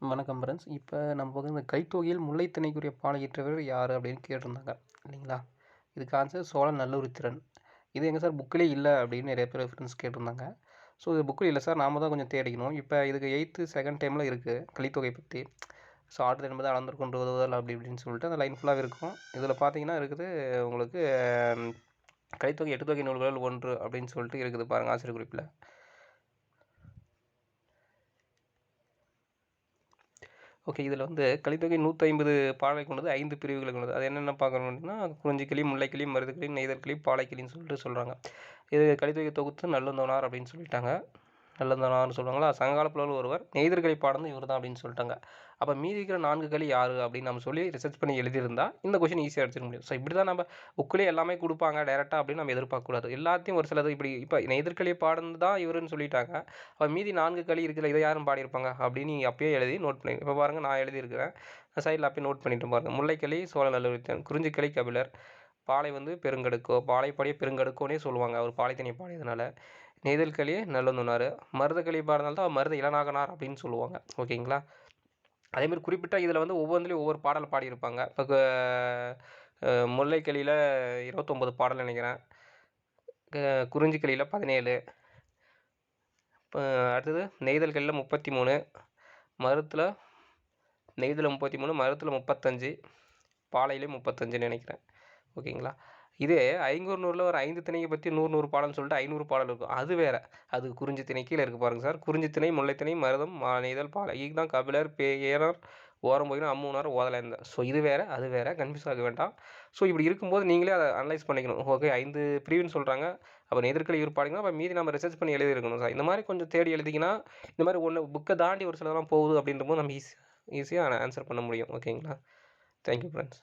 வணக்கம் ஃப்ரெண்ட்ஸ். இப்போ நம்ம வந்து இந்த கைத்தொகையில் முல்லைத்திணைக்குரிய பாலையிற்றவர் யார் அப்படின்னு கேட்டிருந்தாங்க இல்லைங்களா? இதுக்கு ஆன்சர் சோழன் நல்லுரித்திரன். இது எங்கே சார் புக்கிலே இல்லை அப்படின்னு நிறைய பேர் ஃப்ரெண்ட்ஸ் கேட்டிருந்தாங்க. ஸோ இது புக்கில் இல்லை சார், நாம தான் கொஞ்சம் தேடிக்கணும். இப்போ இதுக்கு 8th செகண்ட் டைமில் இருக்குது கலித்தொகை பற்றி. ஸோ ஆற்று என்பது அளந்திருக்கொண்டு உதவுதல் அப்படி இப்படின்னு சொல்லிட்டு அந்த லைன் ஃபுல்லாக இருக்கும். இதில் பார்த்தீங்கன்னா இருக்குது உங்களுக்கு கலித்தொகை 8 தொகை நூல்கள் 1 அப்படின்னு சொல்லிட்டு இருக்குது பாருங்கள் ஆசிரியர் குறிப்பில். ஓகே, இதில் வந்து கலித்தொகை 150 பாடலை கொண்டது 5 பிரிவுகளை கொண்டது. அது என்னென்ன பார்க்கணும் அப்படின்னா குறிஞ்சிக்கிளி, முல்லைக்கிளி, மருதக்கிளி, நெய்தற்கிளி, பாலைக்கிளின்னு சொல்லிட்டு சொல்கிறாங்க. இது கலித்தொகை தொகுத்து நல்லந்தோனார் அப்படின்னு சொல்லிட்டாங்க. நல்லந்தோனார்னு சொல்லுவாங்களா. சங்ககால புலவர் ஒருவர் நெய்தற்கிளி பாடந்து இவர் தான் அப்படின்னு சொல்லிட்டாங்க. அப்போ மீதி இருக்கிற 4 களி யார் அப்படின்னு நம்ம சொல்லி ரிசர்ச் பண்ணி எழுதியிருந்தா இந்த கொஷின் ஈஸியாக அடிச்சிட முடியும். ஸோ இப்படி தான் நம்ம புக்கிலே எல்லாமே கொடுப்பாங்க டேரெக்டாக அப்படின்னு நம்ம எதிர்பார்க்கக்கூடாது. எல்லாத்தையும் ஒரு சிலது இப்படி இப்போ நெய்தற்கிளி பாடந்து தான் இவருன்னு சொல்லிட்டாங்க. அப்போ மீதி 4 களி இருக்குல்ல, இதை யாரும் பாடியிருப்பாங்க அப்படின்னு நீங்கள் அப்பயே எழுதி நோட் பண்ணி இப்போ பாருங்கள், நான் எழுதியிருக்கிறேன் சைடில் அப்பயே நோட் பண்ணிட்டு பாருங்கள். முல்லைக்கிளி சோழ நல்லுரித்தன், குறிஞ்சிக்கிளி கபிலர், பாலை வந்து பெருங்கடுக்கோ, பாலைப்பாடிய பெருங்கடுக்கோனே சொல்லுவாங்க அவர் பாலைத்தனி பாடியதுனால. நெய்தல்களி நல்லந்தோனார், மருதக்களி பாடினால்தான் அவர் மருத இளநாகனார் அப்படின்னு சொல்லுவாங்க. ஓகேங்களா? அதேமாதிரி குறிப்பிட்ட இதில் வந்து ஒவ்வொன்றுலேயும் ஒவ்வொரு பாடல் பாடியிருப்பாங்க. இப்போ முல்லைக்கிளியில் 29 பாடல் நினைக்கிறேன், குறிஞ்சிக்கிளியில் 17, இப்போ அடுத்தது நெய்தல்களில் 33, மருத்தில் நெய்தலில் 33, மருத்தில் 35, பாலையிலே 35 நினைக்கிறேன். ஓகேங்களா? இதே ஐங்குறுநூறில் ஒரு 5 திணையை பற்றி 100 பாடல்னு சொல்லிட்டு 500 பாடல் இருக்கும். அது வேறு. அது குறிஞ்சி திணை கீழே இருக்குது பாருங்கள் சார். குறிஞ்சி திணை, முல்லைத்திணை, மருதம், நெய்தல், பாலை. இதுதான் கபிலர், ஏனர், ஓரம் போயினா, அம்மூனார், ஓதலேந்தர். ஸோ இது வேறு அது வேறு, கன்ஃபியூஸ் ஆக வேண்டாம். ஸோ இப்படி இருக்கும்போது நீங்களே அதை அனலைஸ் பண்ணிக்கணும். ஓகே, 5 பிரிவுன்னு சொல்கிறாங்க, அப்போ நெய்தற்கிளி இவர் பாடிங்கன்னா அப்போ மீதி நம்ம ரிசர்ச் பண்ணி எழுதியிருக்கணும் சார். இந்த மாதிரி கொஞ்சம் தேடி எழுதிங்கன்னா இந்த மாதிரி ஒன்று புக்கை தாண்டி ஒரு சிலதெல்லாம் போகுது அப்படின்றபோது நம்ம ஈஸியாக ஆன்சர் பண்ண முடியும். ஓகேங்களா? Thank you friends.